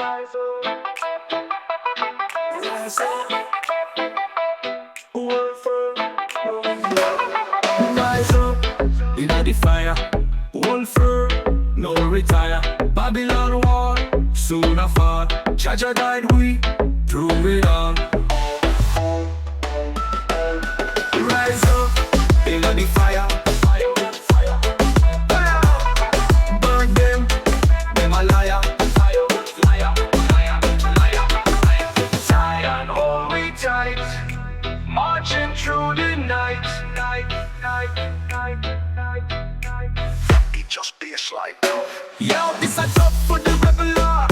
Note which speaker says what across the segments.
Speaker 1: Rise up. Work for. Rise up. Inna the fire. Hold firm, no retire. Babylon war, soon a fall. Jaja died we, through it all. Rise up, inna the fire. Burn them a liar. Zion, hold me tight. Marching through the night.
Speaker 2: Just be a slide.
Speaker 1: Yo, this a dub for the rebel art.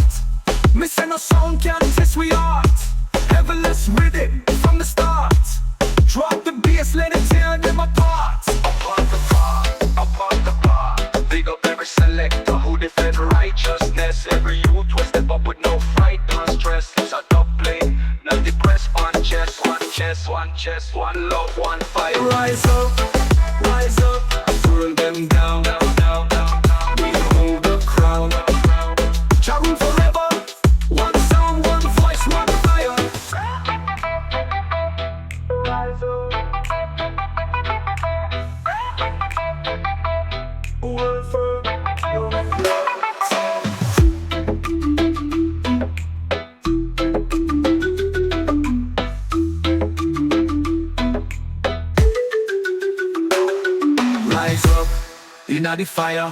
Speaker 1: Missing a sound can't test we art. Heavenless rhythm from the start. Drop the bass, let it tear them apart.
Speaker 2: Upon the bar. Big up every selector who defend righteousness. Every youth will step up with no fright or stress. It's a Dubplate, not depressed. One chest, one love, one fight.
Speaker 1: Rise up, turn them down. We hold the crown. Jah rule forever. One sound, one voice, one fire. Rise up. Word for rise up, inna the fire.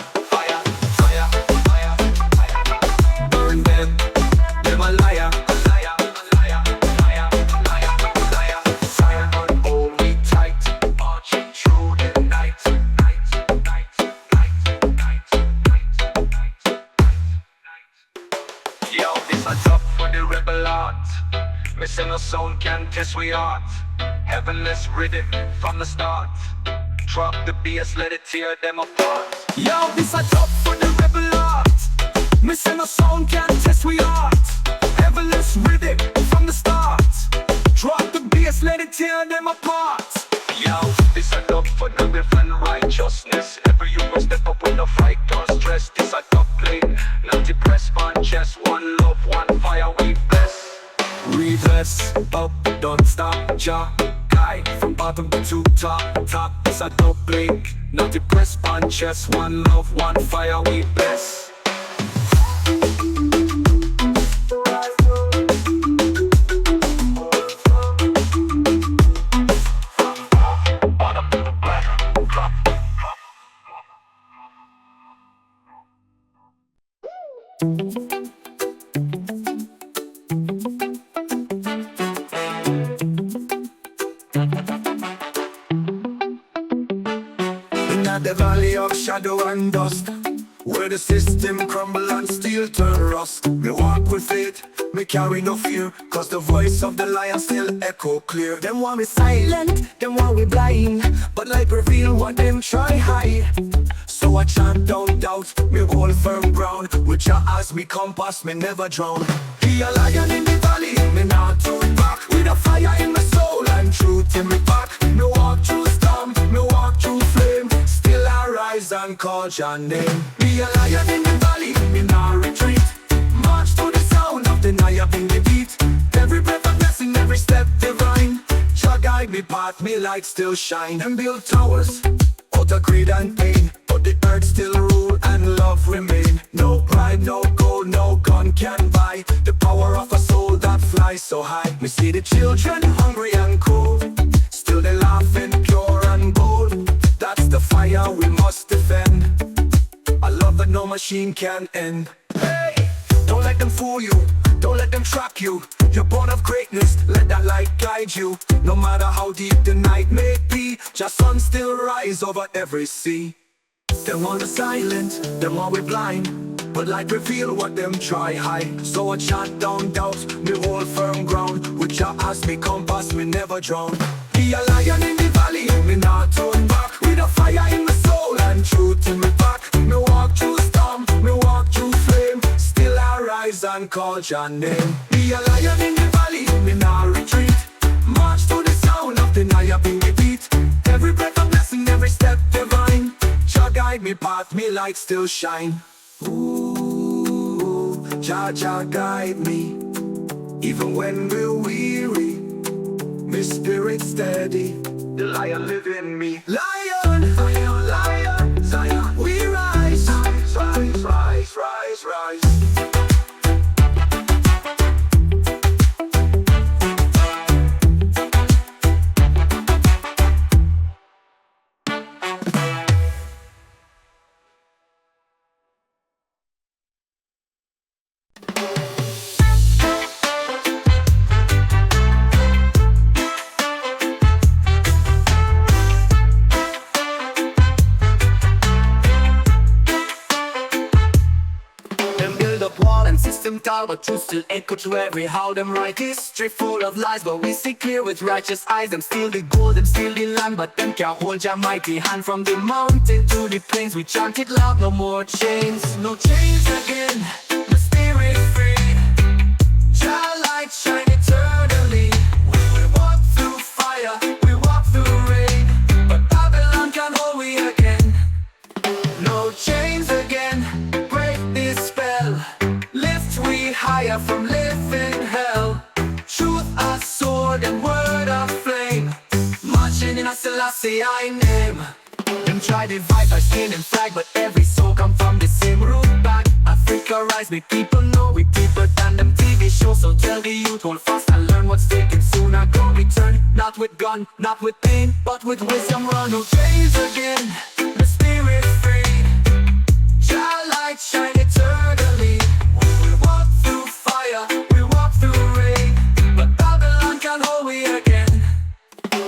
Speaker 1: Burn them a liar. Zion, hold me tight. Marching through the night.
Speaker 2: Yo, this a dub for the rebel art. Missing a sound can't test we art. Heavenless rhythm from the start. Drop the bass, let it tear them apart.
Speaker 1: Yo, this a dub for the rebel art. Missing a sound can't test we art. Heavenless rhythm from the start. Drop the bass, let it tear them apart.
Speaker 2: Yo, this a dub for the different righteousness. Every you will step up with no fright or stress. This a Dubplate, not depressed. One chest, one love, one fire, we bless.
Speaker 1: Reverse, up, don't stop, Jah guide from bottom to top. It's a Dubplate, not depressed. One chest, one love, one fire, we bless.
Speaker 3: In the valley of shadow and dust, where the system crumble and steel turn rust, me walk with faith, me carry no fear, cause the voice of the lion still echo clear. Them want me silent, them want me blind, but light reveal what them try hide. So I chant down doubt, me hold firm ground, with Jah as me compass, me never drown. Be a lion in the valley, me not turn back, with a fire in my soul and truth in me back. Me walk through storm, me walk through flame, still I rise and call Jah name. Be a lion in the valley, me not retreat, march to the sound of the Naya in the beat. Every breath a blessing, every step divine. Jah guide me path, me light still shine. And build towers out of greed and pain, but the earth still rule and love remain. No pride, no gold, no gun can buy the power of a soul that flies so high. We see the children hungry and cold, still they laughing pure and bold. That's the fire we must defend, a love that no machine can end. Hey, don't let them fool you, don't let them trap you. You're born of greatness, let that light guide you. No matter how deep the night may be, Jah sun still rise over every sea. Them want us silent, them want we blind, but light reveal what them try hide. So I chant down doubt, me hold firm ground, with Jah as me compass, me never drown. Be a lion in the valley, me not turn back, with a fire in my soul and truth in my back. Me walk through storm, me walk through flame, still I rise and call Jah name. Be a lion in the valley, me not retreat, march to the sound of the Naya in the beat. Every breath a blessing, every step divine. Jah guide me path, me light still shine. Ooh, Jah Jah guide me, even when we're weary. My spirit steady, the lion live in me. Lion, lion, lion, Zion, we rise, rise, rise, rise, rise, rise. System tall, but truth still echo to every how them write history full of lies, but we see clear with righteous eyes. Them steal the gold, them steal the land, but them can't hold your mighty hand. From the mountain to the plains, we chant it loud, no more chains. No chains again, the spirit free. Jah light shine eternally. We walk through fire, we walk through rain, but Babylon can't hold we again. No chains again, break this spell. We higher from living hell. Truth a sword and word of flame, marching in a Selassie I name. Them try divide our skin and flag, but every soul come from the same root back. Africa rise, make people know we deeper than them TV shows. So tell the youth, hold fast and learn what's taken. Soon I go return, not with gun, not with pain, but with wisdom run. No chains again, the spirit free. Jah light shine eternally. We walk through rain, but Babylon can't hold we again.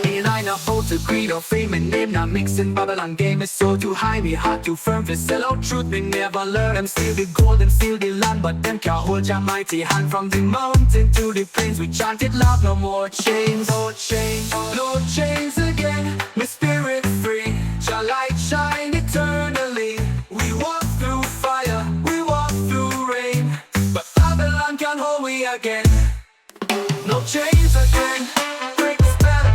Speaker 3: Me and I not hold to greed or fame and name, not mixing Babylon game is so too high, me heart too firm to sell out truth. Me never learn them steal the gold and steal the land, but them can't hold your mighty hand. From the mountain to the plains, we chant it loud, no more chains, no chains, no chains again. My spirit free, Jah light shine eternally. We walk through fire, we walk through rain, but Babylon can't hold we again. No chains again, break the spell.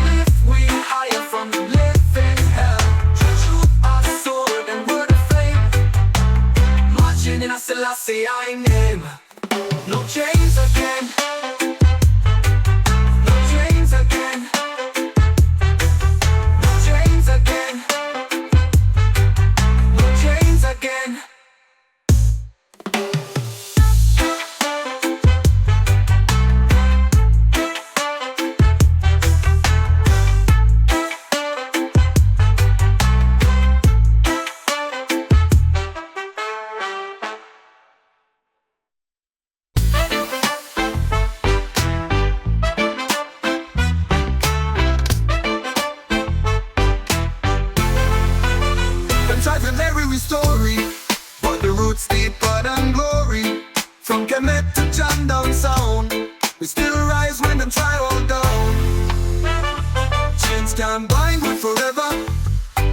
Speaker 3: Lift we higher from the living hell. Truth our sword and word of flame, marching in a Selassie I name. No chains again, no chains again, no chains again, no chains again. Story, but the roots deeper than glory. From Kemet to Jam down sound, we still rise when them try all down. Chains can't bind with forever.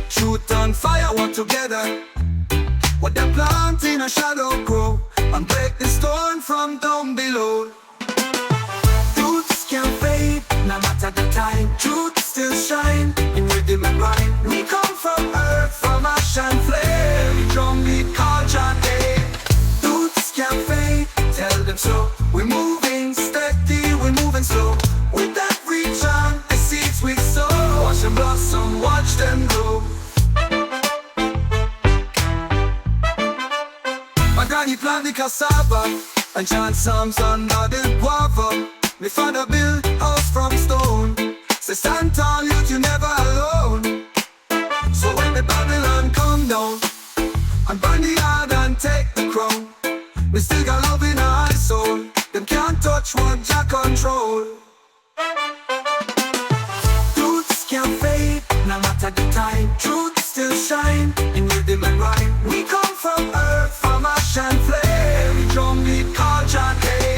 Speaker 3: Truth and fire work together. What they plant in a shadow grow and break the stone from down below. Truths can't fade, no matter the time. Truth still shine in rhythm and rhyme. We come from earth, from ash and flame. Drum beat, call John Day. Truths can't fade, tell them so. We're moving steady, we're moving slow. With that reach on, the seeds we sow. Watch them blossom, watch them grow. My granny plant the cassava and chant psalms under the guava. My father built house from stone. Say stand tall, youth, you never alone. So when the Babylon come down and burn the yard and take the crown, we still got love in our soul. Them can't touch what Jah control. Truths can't fade, no matter the time. Truth still shine in rhythm and rhyme. We come from earth, from ash and flame. Drum beat, call John Day.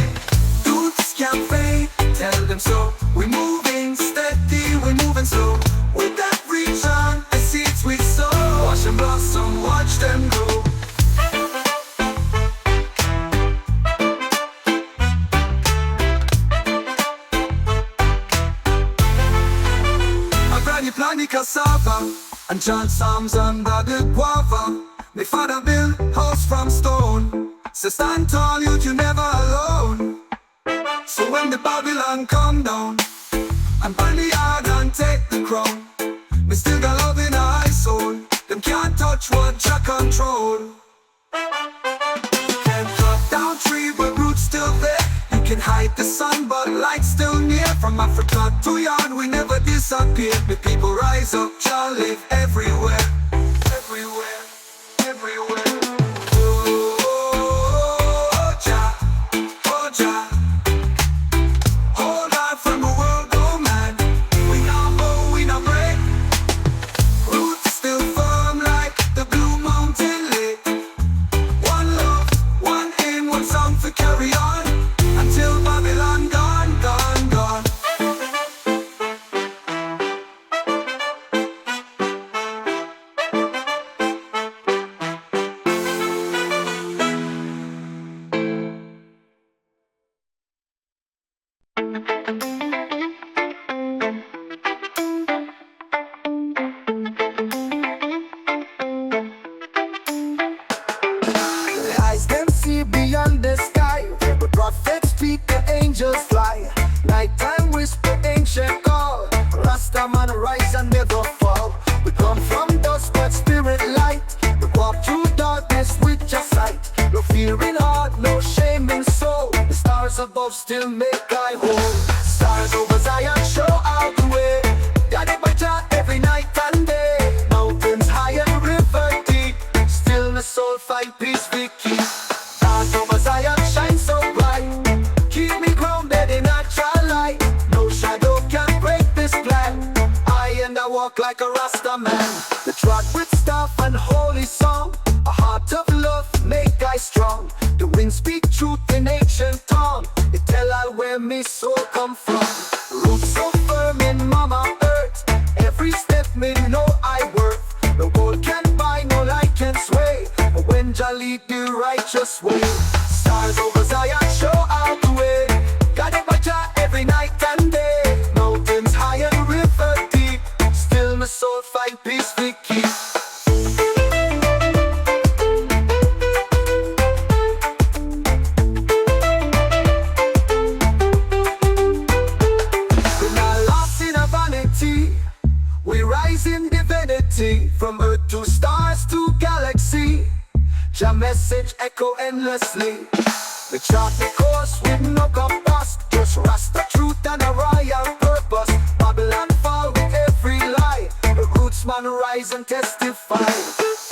Speaker 3: Truths can't fade, tell them so. We're moving steady, we're moving slow. With that reach on, the seeds we sow. Watch them blossom, watch them grow. My granny plant the cassava and chant psalms under the guava. My father built house from stone. So stand tall, youth, you never alone. So when the Babylon come down and burn the yard and take the crown, me still got love in my soul. Them can't touch what Jah control. Can't cut down tree but roots still there. You can hide the sun but light's still near. From Africa to yard we never disappear. The people rise up, Jah live everywhere. Everywhere, everywhere.
Speaker 1: Still make I whole. Stars over Zion show out the way. Guided by Jah every night and day. Mountains high and river deep. Still the soul find peace we keep. Stars over Zion shine so bright. Keep me grounded in natural light. No shadow can break this plan. I walk like a Rasta man. The track with staff and holy song. A heart of love make I strong. The wind speak truth in ancient tongue. It tell all where me soul come from. Roots so firm in mama earth. Every step me know I worth. No gold can buy, no light can sway. But when Jah lead the righteous way. Stars over Zion show out the way. Guided by Jah every night and day. Mountains high and river deep. Still my soul find peace we keep. From earth to stars to galaxy, Jah message echo endlessly. The chart the course with no compass. Just Rasta truth and a royal purpose. Babylon fall with every lie. The roots man rise and testify.